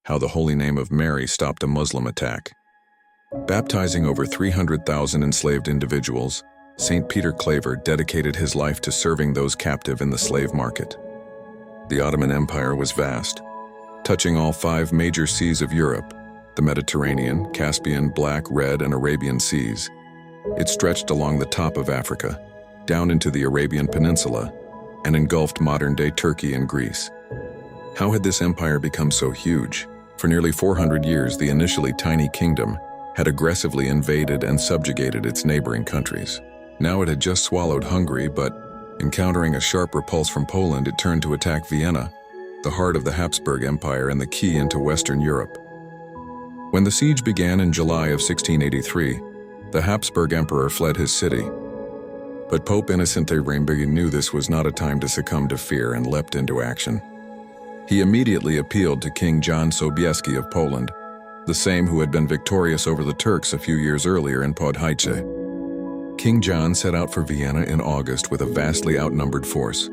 how the holy name of Mary stopped a Muslim attack. Baptizing over 300,000 enslaved individuals, St. Peter Claver dedicated his life to serving those captive in the slave market. The Ottoman Empire was vast, touching all 5 major seas of Europe, the Mediterranean, Caspian, Black, Red, and Arabian Seas. It stretched along the top of Africa, down into the Arabian Peninsula, and engulfed modern-day Turkey and Greece. How had this empire become so huge? For nearly 400 years, the initially tiny kingdom had aggressively invaded and subjugated its neighboring countries. Now it had just swallowed Hungary, but encountering a sharp repulse from Poland, it turned to attack Vienna, the heart of the Habsburg Empire and the key into Western Europe. When the siege began in July of 1683, the Habsburg Emperor fled his city. But Pope Innocent III knew this was not a time to succumb to fear and leapt into action. He immediately appealed to King John Sobieski of Poland, the same who had been victorious over the Turks a few years earlier in Podhajce. King John set out for Vienna in August with a vastly outnumbered force.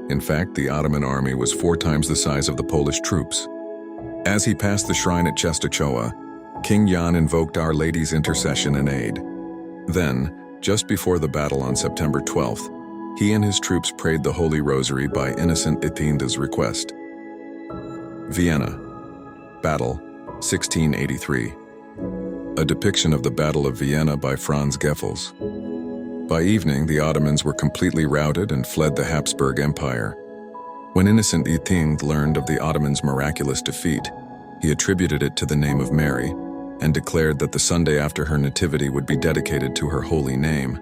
In fact, the Ottoman army was 4 times the size of the Polish troops. As he passed the shrine at Czestochowa, King Jan invoked Our Lady's intercession and aid. Then, just before the battle on September 12th, he and his troops prayed the Holy Rosary by Innocent Ix's request. Vienna. Battle, 1683. A depiction of the Battle of Vienna by Franz Geffels. By evening, the Ottomans were completely routed and fled the Habsburg Empire. When Innocent Ix learned of the Ottomans' miraculous defeat, he attributed it to the name of Mary and declared that the Sunday after her nativity would be dedicated to her holy name.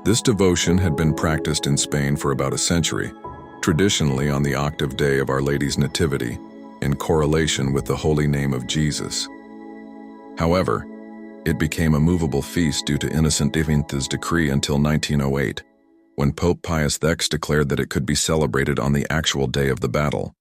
This devotion had been practiced in Spain for about a century, traditionally on the octave day of Our Lady's Nativity, in correlation with the holy name of Jesus. However, it became a movable feast due to Innocent X's decree until 1908, when Pope Pius X declared that it could be celebrated on the actual day of the battle.